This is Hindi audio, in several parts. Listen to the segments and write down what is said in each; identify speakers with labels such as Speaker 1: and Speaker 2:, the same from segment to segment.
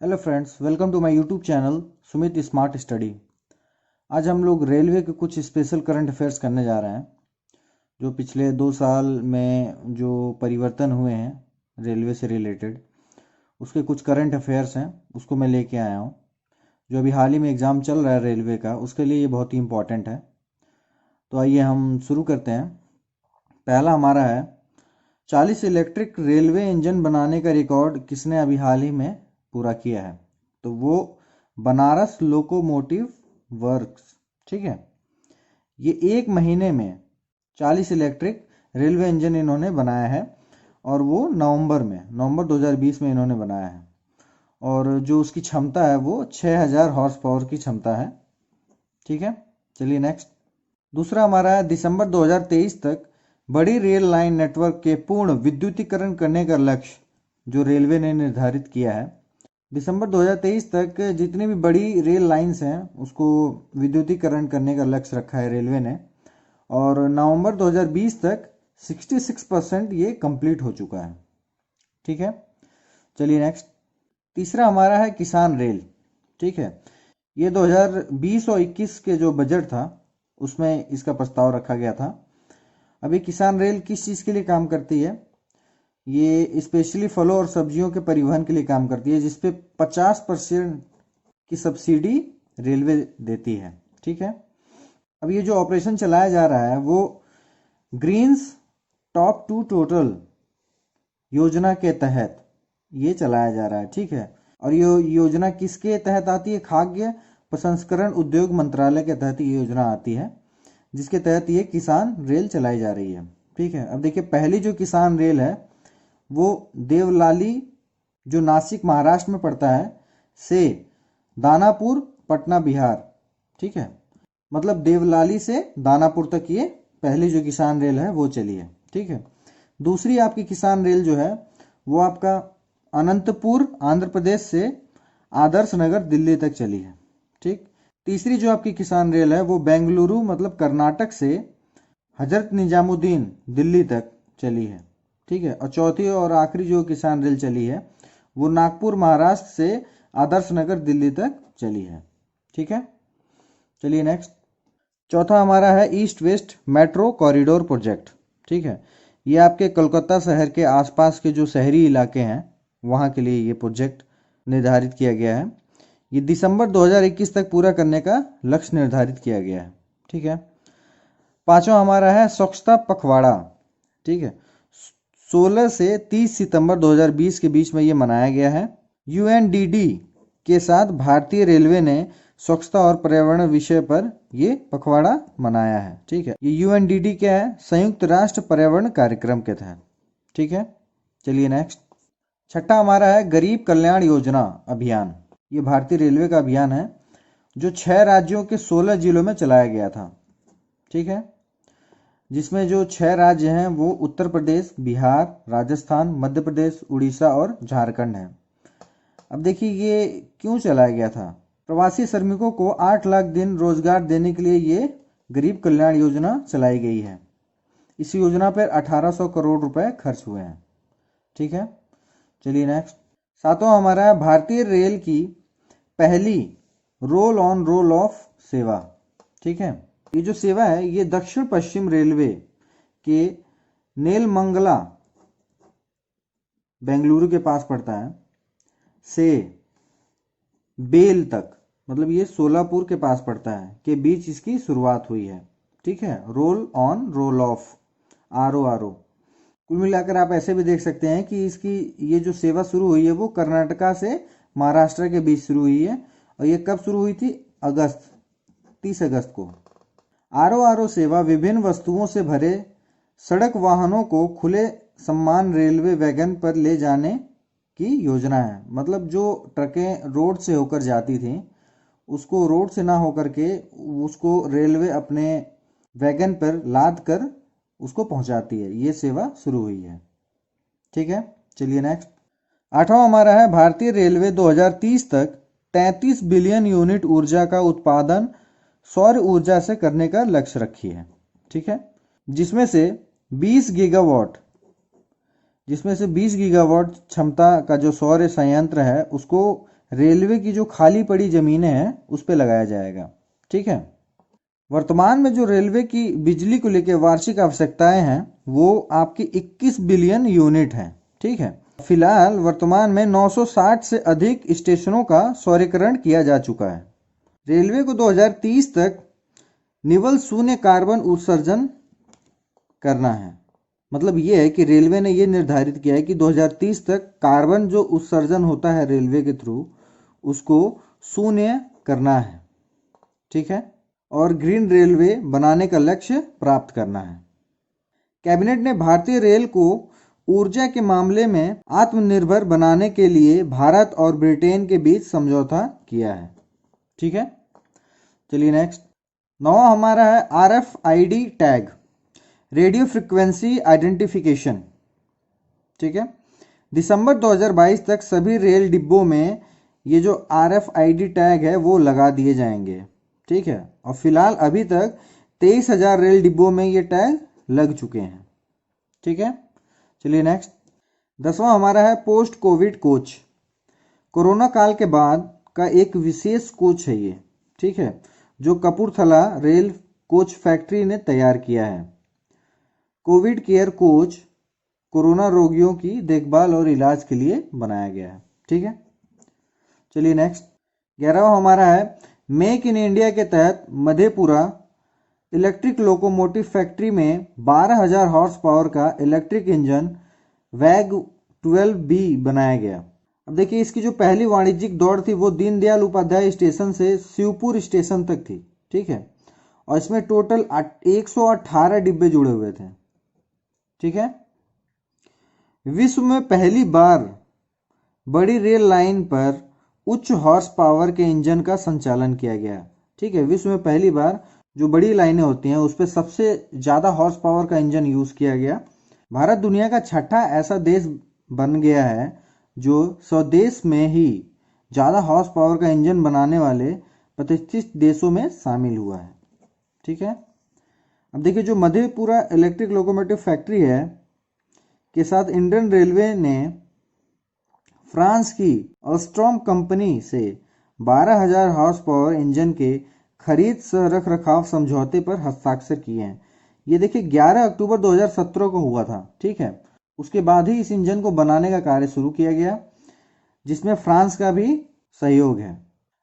Speaker 1: Hello friends, welcome to my YouTube channel Sumit smart study. आज हम लोग रेलवे के कुछ स्पेशल करंट अफेयर्स करने जा रहे हैं। जो पिछले 2 साल में जो परिवर्तन हुए हैं रेलवे से रिलेटेड, उसके कुछ करंट अफेयर्स हैं, उसको मैं लेके आया हूँ। जो अभी हाल ही में एग्ज़ाम चल रहा है रेलवे का, उसके लिए ये बहुत ही इम्पोर्टेंट है। तो आइए हम शुरू करते हैं। पहला हमारा है 40 इलेक्ट्रिक रेलवे इंजन बनाने का रिकॉर्ड किसने अभी हाल ही में पूरा किया है। तो वो बनारस लोकोमोटिव वर्क्स, ठीक है। ये 1 महीने में 40 इलेक्ट्रिक रेलवे इंजन इन्होंने बनाया है और वो नवंबर 2020 में इन्होंने बनाया है। और जो उसकी क्षमता है वो 6000 हॉर्स पावर की क्षमता है, ठीक है। चलिए नेक्स्ट। दूसरा हमारा है दिसंबर 2023 तक बड़ी रेल लाइन नेटवर्क के पूर्ण विद्युतीकरण करने का लक्ष्य जो रेलवे ने निर्धारित किया है। दिसंबर 2023 तक जितनी भी बड़ी रेल लाइंस हैं उसको विद्युतीकरण करने का लक्ष्य रखा है रेलवे ने। और नवंबर 2020 तक 66% ये कंप्लीट हो चुका है, ठीक है। चलिए नेक्स्ट। तीसरा हमारा है किसान रेल, ठीक है। ये 2020 और 21 के जो बजट था उसमें इसका प्रस्ताव रखा गया था। अभी किसान रेल किस चीज़ के लिए काम करती है? ये स्पेशली फलों और सब्जियों के परिवहन के लिए काम करती है, जिसपे 50% की सब्सिडी रेलवे देती है, ठीक है। अब ये जो ऑपरेशन चलाया जा रहा है वो ग्रीन्स टॉप टू टोटल योजना के तहत ये चलाया जा रहा है, ठीक है। और ये योजना किसके तहत आती है? खाद्य प्रसंस्करण उद्योग मंत्रालय के तहत ये योजना आती है, जिसके तहत ये किसान रेल चलाई जा रही है, ठीक है। अब देखिए, पहली जो किसान रेल है वो देवलाली जो नासिक महाराष्ट्र में पड़ता है से दानापुर पटना बिहार, ठीक है। मतलब देवलाली से दानापुर तक ये पहली जो किसान रेल है वो चली है, ठीक है। दूसरी आपकी किसान रेल जो है वो आपका अनंतपुर आंध्र प्रदेश से आदर्श नगर दिल्ली तक चली है, ठीक। तीसरी जो आपकी किसान रेल है वो बेंगलुरु मतलब कर्नाटक से हजरत निजामुद्दीन दिल्ली तक चली है, ठीक है। और चौथी और आखिरी जो किसान रेल चली है वो नागपुर महाराष्ट्र से आदर्श नगर दिल्ली तक चली है, ठीक है। चलिए नेक्स्ट। चौथा हमारा है east west metro corridor project, ठीक है। ये आपके कोलकाता शहर के आसपास के जो शहरी इलाके हैं वहाँ के लिए ये प्रोजेक्ट निर्धारित किया गया है। ये दिसंबर 2021 तक पूरा करने का लक्ष्य निर्धारित किया गया है, ठीक है। पांचवा हमारा है स्वच्छता पखवाड़ा, ठीक है। 16 से 30 सितंबर 2020 के बीच में ये मनाया गया है। यूएनडीडी के साथ भारतीय रेलवे ने स्वच्छता और पर्यावरण विषय पर ये पखवाड़ा मनाया है, ठीक है। ये यूएनडीडी क्या है? संयुक्त राष्ट्र पर्यावरण कार्यक्रम के तहत, ठीक है। चलिए नेक्स्ट। छठा हमारा है गरीब कल्याण योजना अभियान। ये भारतीय रेलवे का अभियान है जो 6 राज्यों के 16 जिलों में चलाया गया था, ठीक है। जिसमें जो 6 राज्य हैं वो उत्तर प्रदेश, बिहार, राजस्थान, मध्य प्रदेश, उड़ीसा और झारखंड हैं। अब देखिए ये क्यों चलाया गया था? प्रवासी श्रमिकों को 8 लाख दिन रोजगार देने के लिए ये गरीब कल्याण योजना चलाई गई है। इस योजना पर 1800 करोड़ रुपए खर्च हुए हैं, ठीक है। चलिए नेक्स्ट। सातवां हमारा है भारतीय रेल की पहली रोल ऑन रोल ऑफ सेवा, ठीक है। ये जो सेवा है ये दक्षिण पश्चिम रेलवे के नेलमंगला बेंगलुरु के पास पड़ता है से बेल तक, मतलब ये सोलापुर के पास पड़ता है, के बीच इसकी शुरुआत हुई है, ठीक है। Roll on roll of RORO। कुल मिलाकर आप ऐसे भी देख सकते हैं कि इसकी ये जो सेवा शुरू हुई है वो कर्नाटका से महाराष्ट्र के बीच शुरू हुई है। और ये कब शुरू हुई थी? 30 अगस्त को। RORO सेवा विभिन्न वस्तुओं से भरे सड़क वाहनों को खुले सम्मान रेलवे वैगन पर ले जाने की योजना है। मतलब जो ट्रकें रोड से होकर जाती थी उसको रोड से ना होकर के उसको रेलवे अपने वैगन पर लाद कर उसको पहुंचाती है। ये सेवा शुरू हुई है, ठीक है। चलिए नेक्स्ट। आठवां हमारा है भारतीय रेलवे 2030 तक 33 बिलियन यूनिट ऊर्जा का उत्पादन सौर ऊर्जा से करने का लक्ष्य रखी है, ठीक है। जिसमें से 20 गीगावाट क्षमता का जो सौर संयंत्र है उसको रेलवे की जो खाली पड़ी ज़मीनें हैं उस पे लगाया जाएगा। ठीक है। वर्तमान में जो रेलवे की बिजली को लेकर वार्षिक आवश्यकताएं हैं वो आपकी 21 बिलियन यूनिट हैं। ठीक है। फिलहाल वर्तमान में 960 से अधिक स्टेशनों का सौरीकरण किया जा चुका है। रेलवे को 2030 तक निवल शून्य कार्बन उत्सर्जन करना है। मतलब ये है कि रेलवे ने ये निर्धारित किया है कि 2030 तक कार्बन जो उत्सर्जन होता है रेलवे के थ्रू उसको शून्य करना है। ठीक है। और ग्रीन रेलवे बनाने का लक्ष्य प्राप्त करना है। कैबिनेट ने भारतीय रेल को ऊर्जा के मामले में आत्मनिर्भर बनाने के लिए भारत और ब्रिटेन के बीच समझौता किया है। ठीक है। चलिए नेक्स्ट। 9 हमारा है RFID tag, radio frequency identification. ठीक है। दिसंबर 2022 तक सभी रेल डिब्बों में ये जो RFID टैग है वो लगा दिए जाएंगे। ठीक है। और फिलहाल अभी तक 23,000 रेल डिब्बों में ये टैग लग चुके हैं। ठीक है। चलिए नेक्स्ट। 10वां हमारा है पोस्ट कोविड कोच। कोरोना काल के बाद का एक विशेष कोच है ये। ठीक है। जो कपूरथला रेल कोच फैक्ट्री ने तैयार किया है। कोविड केयर कोच कोरोना रोगियों की देखभाल और इलाज के लिए बनाया गया है। ठीक है। चलिए नेक्स्ट। 11वां हमारा है मेक इन इंडिया के तहत मधेपुरा इलेक्ट्रिक लोकोमोटिव फैक्ट्री में 12,000 हॉर्स पावर का इलेक्ट्रिक इंजन वैग 12B बनाया गया। अब देखिए इसकी जो पहली वाणिज्यिक दौड़ थी वो दीनदयाल उपाध्याय स्टेशन से शिवपुर स्टेशन तक थी। ठीक है। और इसमें टोटल 118 डिब्बे जुड़े हुए थे। ठीक है। विश्व में पहली बार बड़ी रेल लाइन पर उच्च हॉर्स पावर के इंजन का संचालन किया गया। ठीक है। विश्व में पहली बार जो बड़ी लाइनें होती हैं उस पर सबसे ज़्यादा हॉर्स पावर का इंजन यूज़ किया गया। भारत दुनिया का छठा ऐसा देश बन गया है जो स्वदेश में ही ज़्यादा हॉर्स पावर का इंजन बनाने वाले 25 देशों में शामिल हुआ है। ठीक है। अब देखिए जो मधेपुरा इलेक्ट्रिक लोकोमोटिव फैक्ट्री है के साथ इंडियन रेलवे ने फ्रांस की अल्स्टॉम कंपनी से 12,000 हॉर्स पावर इंजन के खरीद सह रख रखाव समझौते पर हस्ताक्षर किए हैं। ये देखिए 11 अक्टूबर 2017 को हुआ था। ठीक है। उसके बाद ही इस इंजन को बनाने का कार्य शुरू किया गया जिसमें फ्रांस का भी सहयोग है।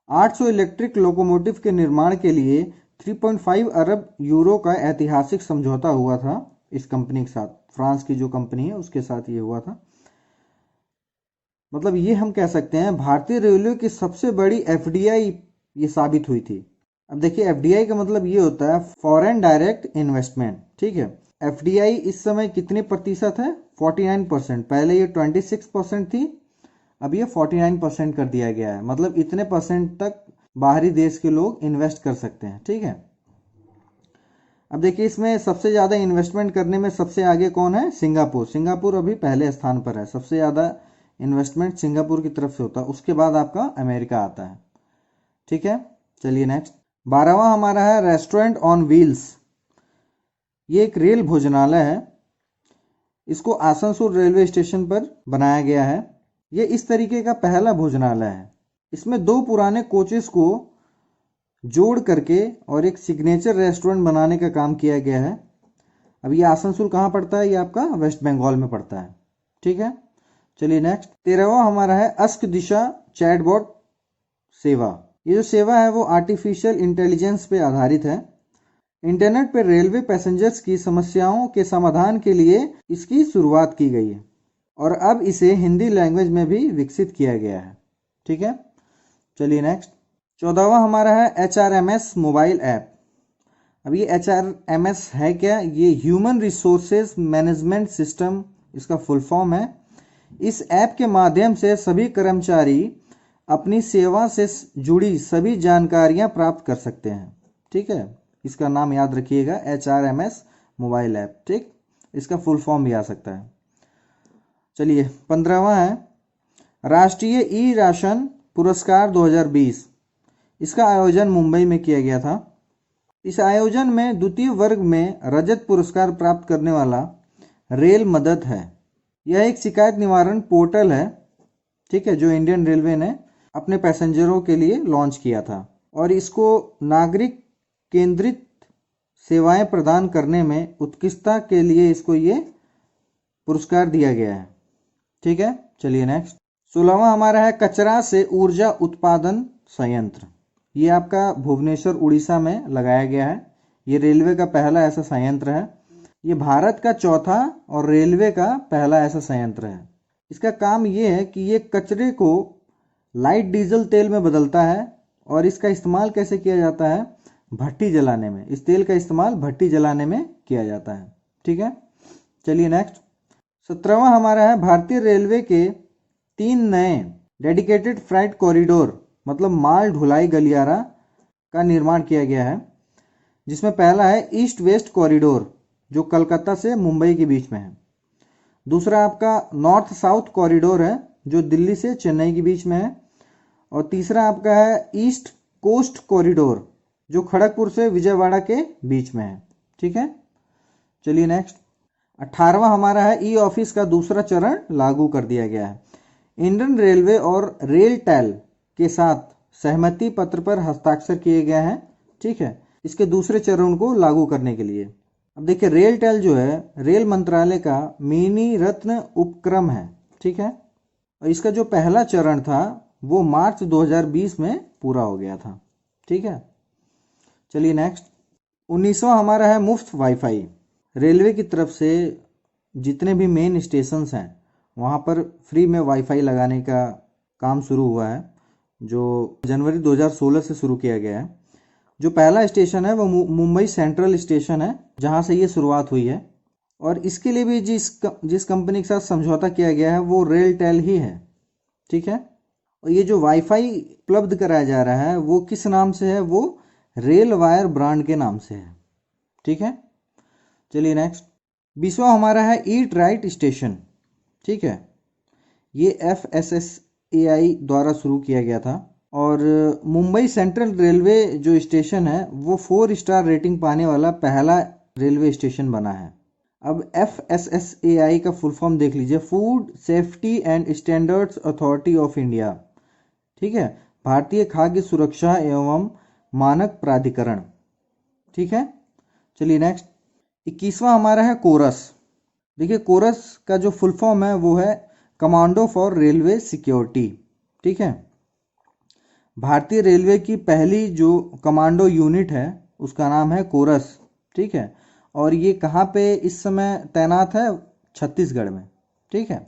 Speaker 1: 800 इलेक्ट्रिक लोकोमोटिव के निर्माण के लिए 3.5 अरब यूरो का ऐतिहासिक समझौता हुआ था इस कंपनी के साथ। फ्रांस की जो कंपनी है उसके साथ ये हुआ था। मतलब ये हम कह सकते हैं भारतीय रेलवे की सबसे बड़ी FDI ये साबित हुई थी। अब देखिए FDI का मतलब ये होता है फॉरेन डायरेक्ट इन्वेस्टमेंट। ठीक है। FDI इस समय कितने प्रतिशत है? 49%। पहले ये 26% थी, अब ये 49% कर दिया गया है। मतलब इतने परसेंट तक बाहरी देश के लोग इन्वेस्ट कर सकते हैं। ठीक है। अब देखिए इसमें सबसे ज़्यादा इन्वेस्टमेंट करने में सबसे आगे कौन है? सिंगापुर। सिंगापुर अभी पहले स्थान पर है। सबसे ज़्यादा इन्वेस्टमेंट सिंगापुर की तरफ से होता है। उसके बाद आपका अमेरिका आता है। ठीक है। चलिए नेक्स्ट। 12वां हमारा है रेस्टोरेंट ऑन व्हील्स। ये एक रेल भोजनालय है। इसको आसनसोल रेलवे स्टेशन पर बनाया गया है। ये इस तरीके का पहला भोजनालय है। इसमें 2 पुराने कोचेस को जोड़ करके और एक सिग्नेचर रेस्टोरेंट बनाने का काम किया गया है। अब ये आसनसोल कहाँ पड़ता है? ये आपका वेस्ट बंगाल में पड़ता है। ठीक है। चलिए नेक्स्ट। 13वां हमारा है अस्क दिशा चैटबॉट सेवा। ये जो सेवा है वो आर्टिफिशियल इंटेलिजेंस पे आधारित है। इंटरनेट पर रेलवे पैसेंजर्स की समस्याओं के समाधान के लिए इसकी शुरुआत की गई है और अब इसे हिंदी लैंग्वेज में भी विकसित किया गया है। ठीक है। चलिए नेक्स्ट। 14वां हमारा है HRMS मोबाइल ऐप। अब ये HRMS है क्या? ये ह्यूमन रिसोर्सेज मैनेजमेंट सिस्टम इसका फुल फॉर्म है। इस ऐप के माध्यम से सभी कर्मचारी अपनी सेवा से जुड़ी सभी जानकारियां प्राप्त कर सकते हैं। ठीक है। इसका नाम याद रखिएगा HRMS मोबाइल ऐप। ठीक। इसका फुल फॉर्म भी आ सकता है। चलिए 15वां है राष्ट्रीय ई राशन पुरस्कार 2020। इसका आयोजन मुंबई में किया गया था। इस आयोजन में द्वितीय वर्ग में रजत पुरस्कार प्राप्त करने वाला रेल मदद है। यह एक शिकायत निवारण पोर्टल है। ठीक है। जो इंडियन रेलवे ने अपने पैसेंजरों के लिए लॉन्च किया था और इसको नागरिक केंद्रित सेवाएं प्रदान करने में उत्कृष्टता के लिए इसको ये पुरस्कार दिया गया है। ठीक है, चलिए नेक्स्ट। 16वां हमारा है कचरा से ऊर्जा उत्पादन संयंत्र। ये आपका भुवनेश्वर उड़ीसा में लगाया गया है। ये रेलवे का पहला ऐसा संयंत्र है। ये भारत का चौथा और रेलवे का पहला ऐसा संयंत्र है। इसका काम ये है कि ये कचरे को लाइट डीजल तेल में बदलता है और इसका इस्तेमाल कैसे किया जाता है, भट्टी जलाने में। इस तेल का इस्तेमाल भट्टी जलाने में किया जाता है। ठीक है, चलिए नेक्स्ट। 17वां हमारा है भारतीय रेलवे के 3 नए डेडिकेटेड फ्राइट कॉरिडोर मतलब माल ढुलाई गलियारा का निर्माण किया गया है, जिसमें पहला है ईस्ट वेस्ट कॉरिडोर जो कलकत्ता से मुंबई के बीच में है। दूसरा आपका नॉर्थ साउथ कॉरिडोर है जो दिल्ली से चेन्नई के बीच में है। और तीसरा आपका है ईस्ट कोस्ट कॉरिडोर जो खड़गपुर से विजयवाड़ा के बीच में है। ठीक है, चलिए नेक्स्ट। 18वां हमारा है ई ऑफिस का दूसरा चरण लागू कर दिया गया है। इंडियन रेलवे और रेल टेल के साथ सहमति पत्र पर हस्ताक्षर किए गए हैं। ठीक है, इसके दूसरे चरण को लागू करने के लिए। अब देखिए रेल टेल जो है रेल मंत्रालय का मिनी रत्न उपक्रम है। ठीक है, और इसका जो पहला चरण था वो मार्च 2020 में पूरा हो गया था। ठीक है, चलिए नेक्स्ट। 19वां हमारा है मुफ्त वाईफाई। रेलवे की तरफ से जितने भी मेन स्टेशंस हैं वहाँ पर फ्री में वाईफाई लगाने का काम शुरू हुआ है, जो जनवरी 2016 से शुरू किया गया है। जो पहला स्टेशन है वो मुंबई सेंट्रल स्टेशन है जहाँ से ये शुरुआत हुई है। और इसके लिए भी जिस कंपनी के साथ समझौता किया गया है वो रेल टेल ही है। ठीक है, और ये जो वाईफाई उपलब्ध कराया जा रहा है वो किस नाम से है, वो रेल वायर ब्रांड के नाम से है। ठीक है, चलिए नेक्स्ट। 20वां हमारा है ईट राइट स्टेशन। ठीक है, ये FSSAI द्वारा शुरू किया गया था और मुंबई सेंट्रल रेलवे जो स्टेशन है वो 4 स्टार रेटिंग पाने वाला पहला रेलवे स्टेशन बना है। अब FSSAI का फुल फॉर्म देख लीजिए, food safety and standards authority of India. ठीक है, भारतीय खाद्य सुरक्षा एवं मानक प्राधिकरण। ठीक है, चलिए नेक्स्ट। 21वां हमारा है कोरस। देखिए कोरस का जो फुल फॉर्म है वो है कमांडो फॉर रेलवे सिक्योरिटी। ठीक है, भारतीय रेलवे की पहली जो कमांडो यूनिट है उसका नाम है कोरस। ठीक है, और ये कहाँ पे इस समय तैनात है, छत्तीसगढ़ में। ठीक है,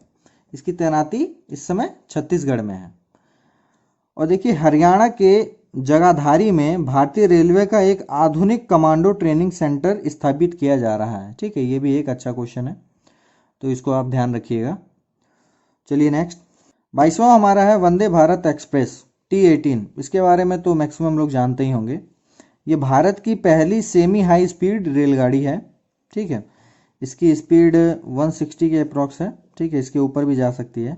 Speaker 1: इसकी तैनाती इस समय छत्तीसगढ़ में है। और देखिए हरियाणा के जगाधारी में भारतीय रेलवे का एक आधुनिक कमांडो ट्रेनिंग सेंटर स्थापित किया जा रहा है। ठीक है, ये भी एक अच्छा क्वेश्चन है तो इसको आप ध्यान रखिएगा। चलिए नेक्स्ट। 22वां हमारा है वंदे भारत एक्सप्रेस T18। इसके बारे में तो मैक्सिमम लोग जानते ही होंगे। ये भारत की पहली सेमी हाई स्पीड रेलगाड़ी है। ठीक है, इसकी स्पीड 160 के अप्रॉक्स है। ठीक है, इसके ऊपर भी जा सकती है।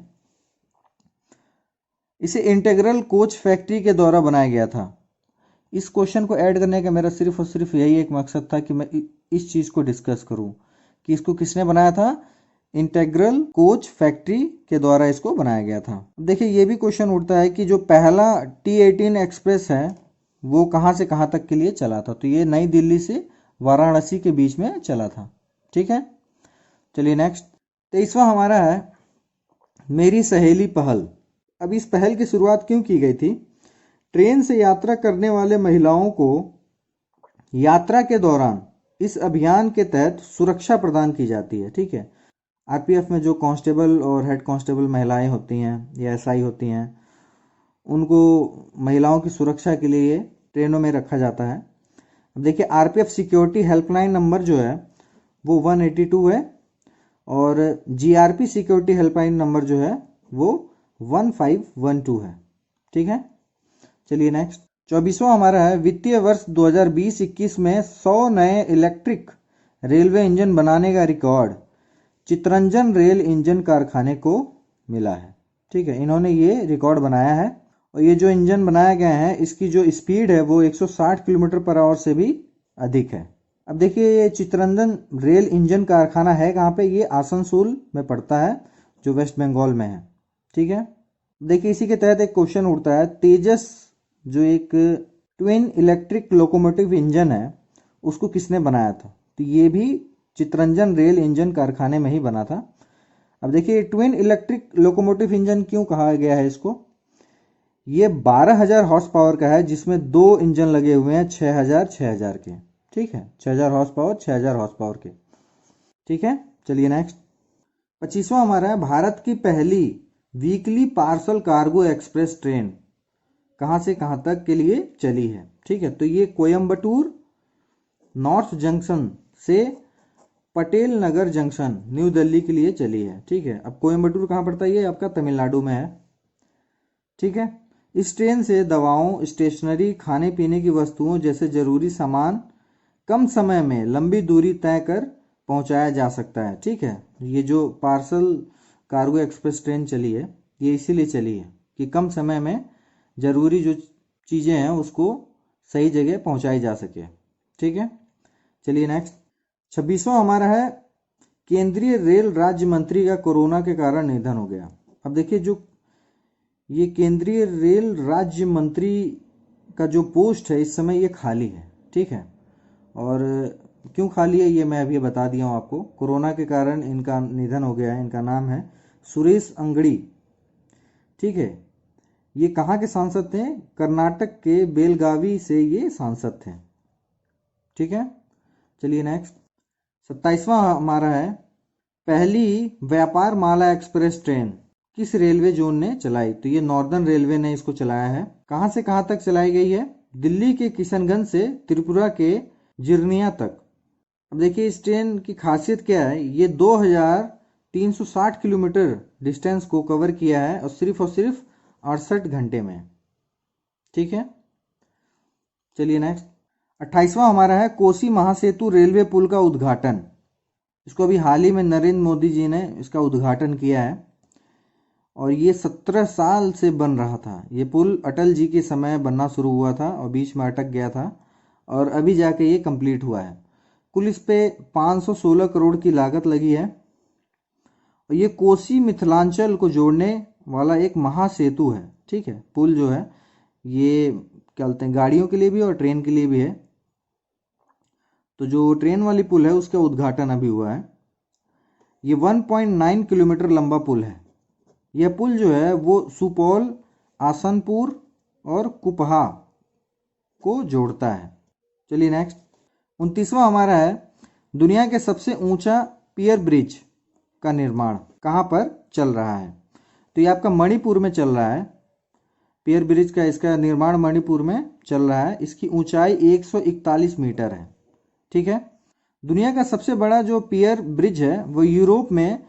Speaker 1: इसे इंटीग्रल कोच फैक्ट्री के द्वारा बनाया गया था। इस क्वेश्चन को ऐड करने का मेरा सिर्फ और सिर्फ यही एक मकसद था कि मैं इस चीज़ को डिस्कस करूं कि इसको किसने बनाया था, इंटीग्रल कोच फैक्ट्री के द्वारा इसको बनाया गया था। देखिए ये भी क्वेश्चन उठता है कि जो पहला T18 एक्सप्रेस है वो कहाँ से कहाँ तक के लिए चला था, तो ये नई दिल्ली से वाराणसी के बीच में चला था। ठीक है, चलिए नेक्स्ट। 23वां हमारा है मेरी सहेली पहल। अब इस पहल की शुरुआत क्यों की गई थी, ट्रेन से यात्रा करने वाले महिलाओं को यात्रा के दौरान इस अभियान के तहत सुरक्षा प्रदान की जाती है। ठीक है, आरपीएफ में जो कांस्टेबल और हेड कांस्टेबल महिलाएं होती हैं या एसआई होती हैं उनको महिलाओं की सुरक्षा के लिए ट्रेनों में रखा जाता है। अब देखिए आरपीएफ सिक्योरिटी हेल्पलाइन नंबर जो है वो 182 है और जीआरपी सिक्योरिटी हेल्पलाइन नंबर जो है वो 1512 है। ठीक है, चलिए नेक्स्ट। 24वां हमारा है वित्तीय वर्ष 2020-21 में 100 नए इलेक्ट्रिक रेलवे इंजन बनाने का रिकॉर्ड चितरंजन रेल इंजन कारखाने को मिला है। ठीक है, इन्होंने ये रिकॉर्ड बनाया है और ये जो इंजन बनाया गया है इसकी जो स्पीड है वो 160 किलोमीटर पर आवर से भी अधिक है। अब देखिए ये चितरंजन रेल इंजन कारखाना है कहाँ पे, ये आसनसोल में पड़ता है जो वेस्ट बंगाल में है। ठीक है, देखिए इसी के तहत एक क्वेश्चन उठता है, तेजस जो एक ट्विन इलेक्ट्रिक लोकोमोटिव इंजन है उसको किसने बनाया था? तो ये भी चितरंजन रेल इंजन कारखाने में ही बना था। अब देखिए ट्विन इलेक्ट्रिक लोकोमोटिव इंजन क्यों कहा गया है इसको? ये 12,000 हॉर्स पावर का है, जिसमें दो इंजन लगे हुए हैं 6,000 के। ठीक है, 6,000 हॉर्स पावर, 6,000 हॉर्स पावर के। ठीक है, चलिए नेक्स्ट। 25वां हमारा है, भारत की पहली weekly parcel cargo express train कहाँ से कहाँ तक के लिए चली है? ठीक है, तो ये कोयम्बटूर नॉर्थ जंक्शन से पटेल नगर जंक्शन न्यू दिल्ली के लिए चली है। ठीक है, अब कोयम्बटूर कहाँ पड़ता है? ये आपका तमिलनाडु में है। ठीक है, इस ट्रेन से दवाओं, स्टेशनरी, खाने पीने की वस्तुओं जैसे जरूरी सामान कम समय में लंबी दूरी तय कर पहुंचाया जा सकता है। ठीक है, ये जो पार्सल कार्गो एक्सप्रेस ट्रेन चली है ये इसीलिए चली है कि कम समय में ज़रूरी जो चीज़ें हैं उसको सही जगह पहुंचाई जा सके। ठीक है, चलिए नेक्स्ट। 26वां हमारा है, केंद्रीय रेल राज्य मंत्री का कोरोना के कारण निधन हो गया। अब देखिए जो ये केंद्रीय रेल राज्य मंत्री का जो पोस्ट है इस समय ये खाली है। ठीक है, और क्यों खाली है ये मैं अभी बता दिया हूँ आपको। कोरोना के कारण इनका निधन हो गया है। इनका नाम है सुरेश अंगड़ी। ठीक है, ये कहाँ के सांसद थे? कर्नाटक के बेलगावी से ये सांसद थे। ठीक है, चलिए नेक्स्ट। 27वां हमारा है, पहली व्यापार माला एक्सप्रेस ट्रेन किस रेलवे जोन ने चलाई? तो ये नॉर्दर्न रेलवे ने इसको चलाया है। कहाँ से कहाँ तक चलाई गई है? दिल्ली के किशनगंज से त्रिपुरा के जिरनिया तक। अब देखिए इस ट्रेन की खासियत क्या है, ये 2,360 किलोमीटर डिस्टेंस को कवर किया है और सिर्फ 68 घंटे में। ठीक है, चलिए नेक्स्ट। 28वां हमारा है, कोसी महासेतु रेलवे पुल का उद्घाटन। इसको अभी हाल ही में नरेंद्र मोदी जी ने इसका उद्घाटन किया है और ये 17 साल से बन रहा था। ये पुल अटल जी के समय बनना शुरू हुआ था और बीच में अटक गया था और अभी जाके ये कंप्लीट हुआ है। कुल इस पे 516 करोड़ की लागत लगी है और ये कोसी मिथिलांचल को जोड़ने वाला एक महासेतु है। ठीक है, पुल जो है ये क्या बोलते हैं, गाड़ियों के लिए भी और ट्रेन के लिए भी है। तो जो ट्रेन वाली पुल है उसका उद्घाटन अभी हुआ है। ये 1.9 किलोमीटर लंबा पुल है। यह पुल जो है वो सुपौल, आसनपुर और कुपहा को जोड़ता है। चलिए नेक्स्ट। 29वां हमारा है, दुनिया के सबसे ऊंचा पियर ब्रिज का निर्माण कहाँ पर चल रहा है? तो ये आपका मणिपुर में चल रहा है। पियर ब्रिज का इसका निर्माण मणिपुर में चल रहा है। इसकी ऊंचाई 141 मीटर है। ठीक है, दुनिया का सबसे बड़ा जो पियर ब्रिज है वो यूरोप में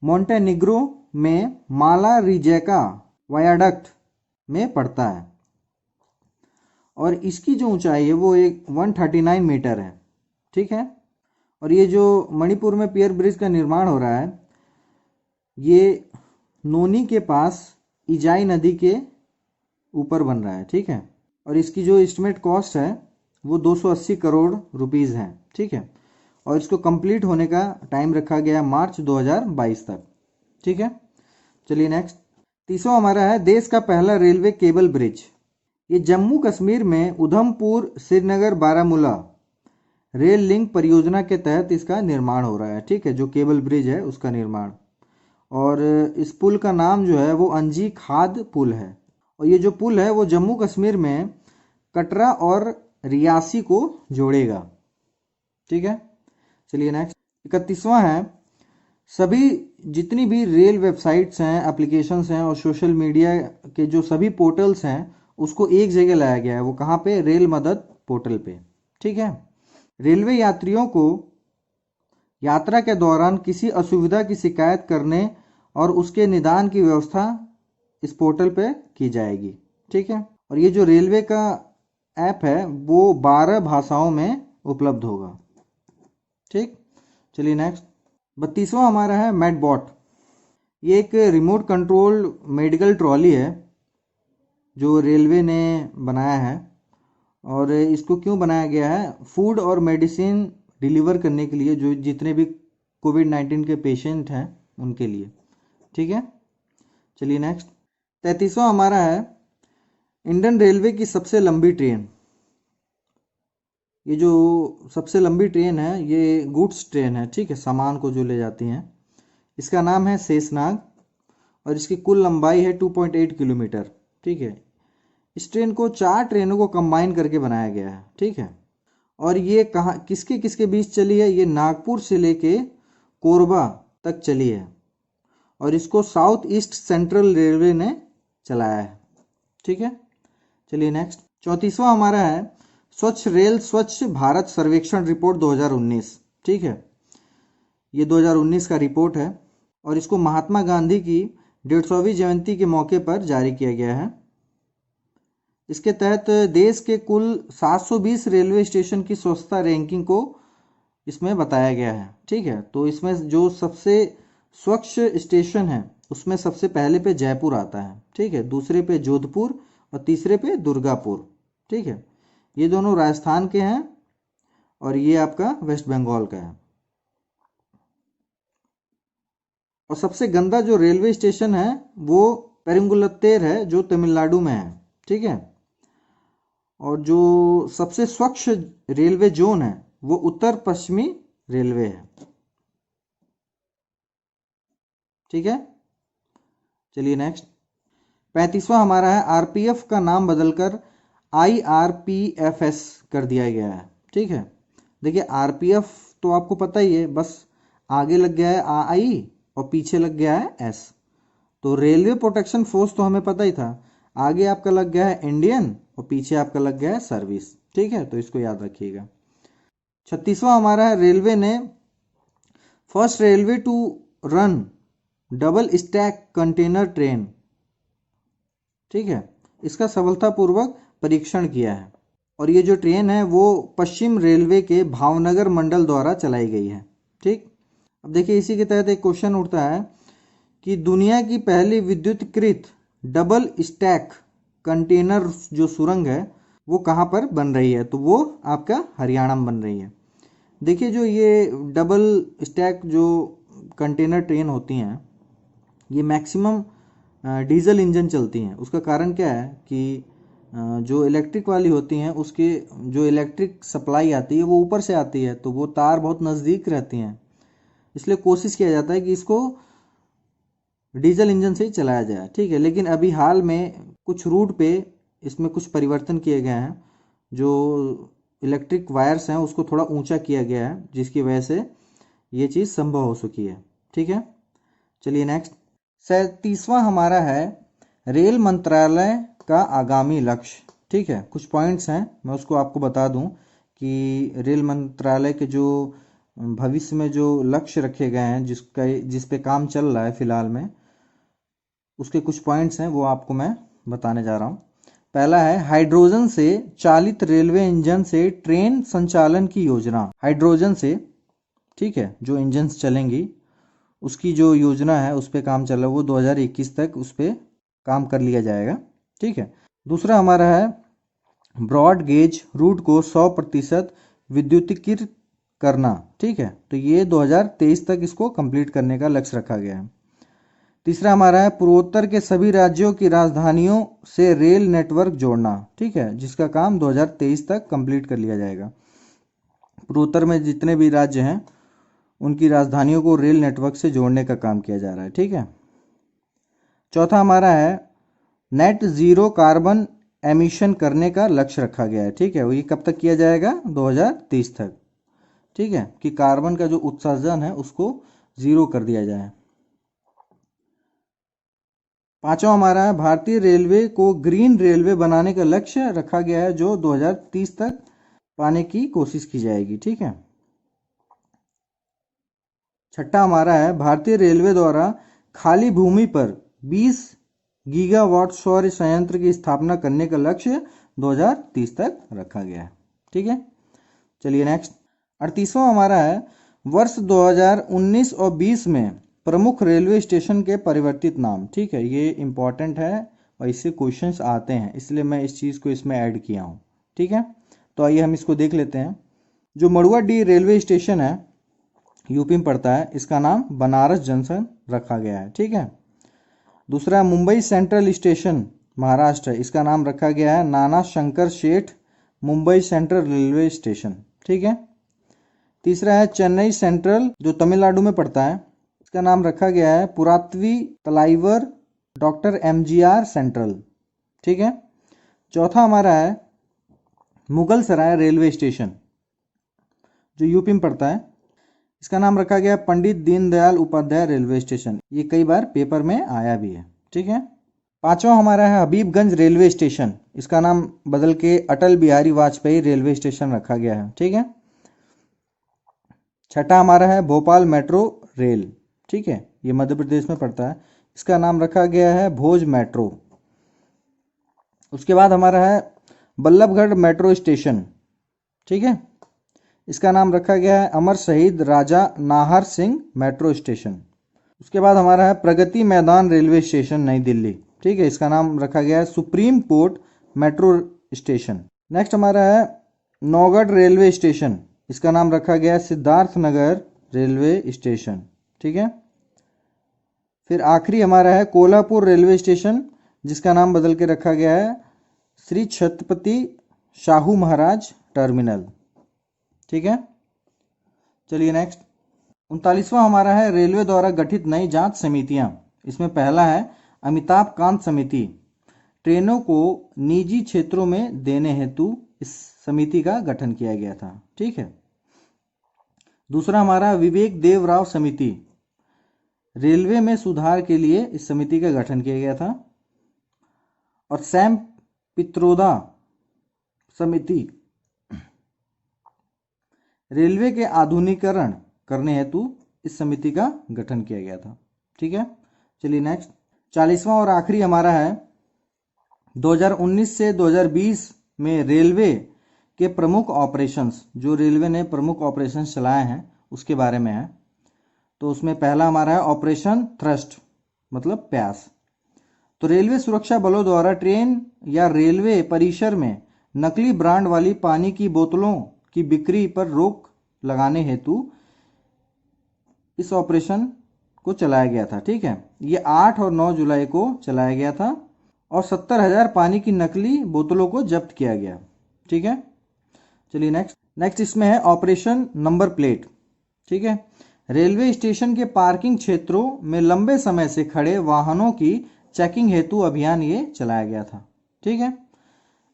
Speaker 1: मोंटेनिग्रो में माला रिजेका वायाडक्ट में पड़ता है और इसकी जो ऊंचाई है वो 139 मीटर है। ठीक है, और ये जो मणिपुर में पियर ब्रिज का निर्माण हो रहा है ये नोनी के पास इजाई नदी के ऊपर बन रहा है। ठीक है, और इसकी जो एस्टिमेट कॉस्ट है वो 280 करोड़ रुपीस है। ठीक है, और इसको कंप्लीट होने का टाइम रखा गया मार्च 2022 तक। ठीक है, चलिए नेक्स्ट। 30वां हमारा है, देश का पहला रेलवे केबल ब्रिज। ये जम्मू कश्मीर में उधमपुर श्रीनगर बारामूला रेल लिंक परियोजना के तहत इसका निर्माण हो रहा है। ठीक है, जो केबल ब्रिज है उसका निर्माण, और इस पुल का नाम जो है वो अंजी खाद पुल है। और ये जो पुल है वो जम्मू कश्मीर में कटरा और रियासी को जोड़ेगा। ठीक है, चलिए नेक्स्ट। 31वां है, सभी जितनी भी रेल वेबसाइट्स हैं, एप्लीकेशंस हैं और सोशल मीडिया के जो सभी पोर्टल्स हैं उसको एक जगह लाया गया है। वो कहाँ पे? रेल मदद पोर्टल पे। ठीक है, रेलवे यात्रियों को यात्रा के दौरान किसी असुविधा की शिकायत करने और उसके निदान की व्यवस्था इस पोर्टल पे की जाएगी। ठीक है, और ये जो रेलवे का ऐप है वो 12 भाषाओं में उपलब्ध होगा। ठीक, चलिए नेक्स्ट। 32वां हमारा है मेडबॉट। ये एक रिमोट कंट्रोल मेडिकल ट्रॉली है जो रेलवे ने बनाया है। और इसको क्यों बनाया गया है? फूड और मेडिसिन डिलीवर करने के लिए, जो जितने भी कोविड-19 के पेशेंट हैं उनके लिए। ठीक है, चलिए नेक्स्ट। 33वां हमारा है इंडियन रेलवे की सबसे लंबी ट्रेन। ये जो सबसे लंबी ट्रेन है ये गुड्स ट्रेन है, ठीक है, सामान को जो ले जाती हैं। इसका नाम है शेषनाग और इसकी कुल लंबाई है 2.8 किलोमीटर, ठीक है। इस ट्रेन को 4 ट्रेनों को कंबाइन करके बनाया गया है, ठीक है। और ये कहाँ किसके किसके बीच चली है? ये नागपुर से लेके कोरबा तक चली है और इसको साउथ ईस्ट सेंट्रल रेलवे ने चलाया है, ठीक है। चलिए नेक्स्ट, 34वां हमारा है स्वच्छ रेल स्वच्छ भारत सर्वेक्षण रिपोर्ट 2019, ठीक है। ये 2019 का रिपोर्ट है और इसको महात्मा गांधी की 150वीं जयंती के मौके पर जारी किया गया है। इसके तहत देश के कुल 720 रेलवे स्टेशन की स्वच्छता रैंकिंग को इसमें बताया गया है, ठीक है। तो इसमें जो सबसे स्वच्छ स्टेशन है उसमें सबसे पहले पे जयपुर आता है, ठीक है, दूसरे पे जोधपुर और तीसरे पे दुर्गापुर, ठीक है। ये दोनों राजस्थान के हैं और ये आपका वेस्ट बंगाल का है। और सबसे गंदा जो रेलवे स्टेशन है वो पेरिंगुलत्तेर है जो तमिलनाडु में है, ठीक है। और जो सबसे स्वच्छ रेलवे जोन है वो उत्तर पश्चिमी रेलवे है, ठीक है। चलिए नेक्स्ट, 35वां हमारा है आरपीएफ का नाम बदलकर आईआरपीएफएस कर दिया गया है, ठीक है। देखिए आरपीएफ तो आपको पता ही है, बस आगे लग गया है आई और पीछे लग गया है एस। तो रेलवे प्रोटेक्शन फोर्स तो हमें पता ही था, आगे आपका लग गया है इंडियन और पीछे आपका लग गया है सर्विस, ठीक है। तो इसको याद रखिएगा। 36वां हमारा है रेलवे ने first railway to run double stack container train, ठीक है, इसका सफलतापूर्वक परीक्षण किया है। और ये जो ट्रेन है वो पश्चिम रेलवे के भावनगर मंडल द्वारा चलाई गई है, ठीक। अब देखिए इसी के तहत एक क्वेश्चन उठता है कि दुनिया की पहली विद्युतीकृत डबल स्टैक कंटेनर जो सुरंग है वो कहाँ पर बन रही है? तो वो आपका हरियाणा में बन रही है। देखिए जो ये डबल स्टैक जो कंटेनर ट्रेन होती हैं ये मैक्सिमम डीजल इंजन चलती हैं। उसका कारण क्या है कि जो इलेक्ट्रिक वाली होती हैं उसके जो इलेक्ट्रिक सप्लाई आती है वो ऊपर से आती है, तो वो तार बहुत नज़दीक रहती हैं, इसलिए कोशिश किया जाता है कि इसको डीजल इंजन से ही चलाया जाए, ठीक है। लेकिन अभी हाल में कुछ रूट पे इसमें कुछ परिवर्तन किए गए हैं, जो इलेक्ट्रिक वायर्स हैं उसको थोड़ा ऊंचा किया गया है जिसकी वजह से ये चीज़ संभव हो सकी है, ठीक है। चलिए नेक्स्ट, 37वां हमारा है रेल मंत्रालय का आगामी लक्ष्य, ठीक है। कुछ पॉइंट्स हैं मैं उसको आपको बता दूं कि रेल मंत्रालय के जो भविष्य में जो लक्ष्य रखे गए हैं जिस पे काम चल रहा है फिलहाल में, उसके कुछ पॉइंट्स हैं वो आपको मैं बताने जा रहा हूँ। पहला है हाइड्रोजन से चालित रेलवे इंजन से ट्रेन संचालन की योजना। हाइड्रोजन से, ठीक है, जो इंजन चलेंगी उसकी जो योजना है उस पर काम चल रहा है, वो 2021 तक उस पर काम कर लिया जाएगा, ठीक है। दूसरा हमारा है ब्रॉड गेज रूट को 100% विद्युतीकृत करना, ठीक है। तो ये 2023 तक इसको कंप्लीट करने का लक्ष्य रखा गया है। तीसरा हमारा है पूर्वोत्तर के सभी राज्यों की राजधानियों से रेल नेटवर्क जोड़ना, ठीक है, जिसका काम 2023 तक कंप्लीट कर लिया जाएगा। पूर्वोत्तर में जितने भी राज्य हैं उनकी राजधानियों को रेल नेटवर्क से जोड़ने का काम किया जा रहा है, ठीक है। चौथा हमारा है नेट ज़ीरो कार्बन एमिशन करने का लक्ष्य रखा गया है, ठीक है। वो ये कब तक किया जाएगा? 2030 तक, ठीक है, कि कार्बन का जो उत्सर्जन है उसको ज़ीरो कर दिया जाए। पांचवा हमारा है भारतीय रेलवे को ग्रीन रेलवे बनाने का लक्ष्य रखा गया है जो 2030 तक पाने की कोशिश की जाएगी, ठीक है। छठा हमारा है भारतीय रेलवे द्वारा खाली भूमि पर 20 गीगावाट सौर संयंत्र की स्थापना करने का लक्ष्य 2030 तक रखा गया है, ठीक है। चलिए नेक्स्ट, 38वां हमारा है वर्ष 2019 और 20 में प्रमुख रेलवे स्टेशन के परिवर्तित नाम, ठीक है। ये इंपॉर्टेंट है और इससे क्वेश्चंस आते हैं, इसलिए मैं इस चीज़ को इसमें ऐड किया हूँ, ठीक है। तो आइए हम इसको देख लेते हैं। जो मड़ुआडीह रेलवे स्टेशन है यूपी में पड़ता है, इसका नाम बनारस जंक्शन रखा गया है, ठीक है। दूसरा है मुंबई सेंट्रल स्टेशन महाराष्ट्र, इसका नाम रखा गया है नाना Shankar Sheth Mumbai central railway station. ठीक है। तीसरा है चेन्नई सेंट्रल जो तमिलनाडु में पड़ता है, इसका नाम रखा गया है पुरातवी तलाइवर डॉक्टर एमजीआर सेंट्रल। ठीक है। चौथा हमारा है मुगल सराय रेलवे स्टेशन जो यूपी में पड़ता है, इसका नाम रखा गया पंडित दीनदयाल उपाध्याय रेलवे स्टेशन। ये कई बार पेपर में आया भी है। ठीक है। पांचवा हमारा है हबीबगंज रेलवे स्टेशन, इसका नाम बदल के अटल बिहारी वाजपेयी रेलवे स्टेशन रखा गया है। ठीक है। छठा हमारा है भोपाल मेट्रो रेल। ठीक है, ये मध्य प्रदेश में पड़ता है, इसका नाम रखा गया है भोज मेट्रो। उसके बाद हमारा है बल्लभगढ़ मेट्रो स्टेशन। ठीक है, इसका नाम रखा गया है अमर शहीद राजा नाहर सिंह मेट्रो स्टेशन। उसके बाद हमारा है प्रगति मैदान रेलवे स्टेशन नई दिल्ली। ठीक है, इसका नाम रखा गया है supreme court metro station. Next हमारा है नौगढ़ रेलवे स्टेशन, इसका नाम रखा गया है सिद्धार्थ नगर रेलवे स्टेशन। ठीक है। फिर आखिरी हमारा है कोल्हापुर रेलवे स्टेशन, जिसका नाम बदल के रखा गया है श्री छत्रपति शाहू महाराज टर्मिनल। ठीक है। चलिए नेक्स्ट 39वां हमारा है रेलवे द्वारा गठित नई जांच समितियां। इसमें पहला है अमिताभ कांत समिति, ट्रेनों को निजी क्षेत्रों में देने हेतु इस समिति का गठन किया गया था। ठीक है। दूसरा हमारा विवेक देवराव समिति, रेलवे में सुधार के लिए इस समिति का गठन किया गया था। और सैम पित्रोदा समिति, रेलवे के आधुनिकीकरण करने हेतु इस समिति का गठन किया गया था। ठीक है। चलिए नेक्स्ट 40वां और आखिरी हमारा है 2019 से 2020 में रेलवे के प्रमुख ऑपरेशंस, जो रेलवे ने प्रमुख ऑपरेशंस चलाए हैं उसके बारे में है। तो उसमें पहला हमारा है ऑपरेशन थ्रस्ट, मतलब प्यास। तो रेलवे सुरक्षा बलों द्वारा ट्रेन या रेलवे परिसर में नकली ब्रांड वाली पानी की बोतलों की बिक्री पर रोक लगाने हेतु इस ऑपरेशन को चलाया गया था। ठीक है, ये 8 और 9 जुलाई को चलाया गया था और 70,000 पानी की नकली बोतलों को जब्त किया गया। ठीक है। चलिए नेक्स्ट इसमें है ऑपरेशन नंबर प्लेट। ठीक है, रेलवे स्टेशन के पार्किंग क्षेत्रों में लंबे समय से खड़े वाहनों की चेकिंग हेतु अभियान ये चलाया गया था। ठीक है।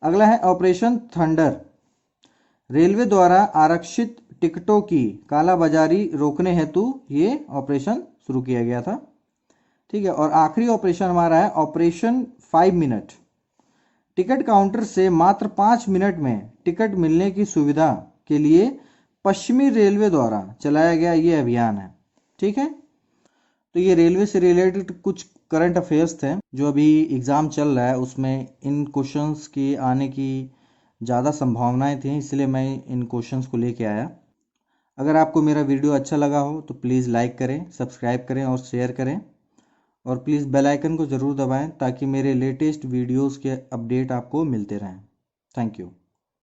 Speaker 1: अगला है ऑपरेशन थंडर, रेलवे द्वारा आरक्षित टिकटों की कालाबाजारी रोकने हेतु ये ऑपरेशन शुरू किया गया था। ठीक है। और आखिरी ऑपरेशन हमारा है ऑपरेशन 5 मिनट, टिकट काउंटर से मात्र 5 मिनट में टिकट मिलने की सुविधा के लिए पश्चिमी रेलवे द्वारा चलाया गया ये अभियान है। ठीक है। तो ये रेलवे से रिलेटेड कुछ करंट अफेयर्स थे जो अभी एग्ज़ाम चल रहा है, उसमें इन क्वेश्चंस की आने की ज़्यादा संभावनाएं थी, इसलिए मैं इन क्वेश्चंस को लेके आया। अगर आपको मेरा वीडियो अच्छा लगा हो तो प्लीज़ लाइक करें, सब्सक्राइब करें और शेयर करें, और प्लीज़ बेल आइकन को ज़रूर दबाएं ताकि मेरे लेटेस्ट वीडियोस के अपडेट आपको मिलते रहें। Thank you.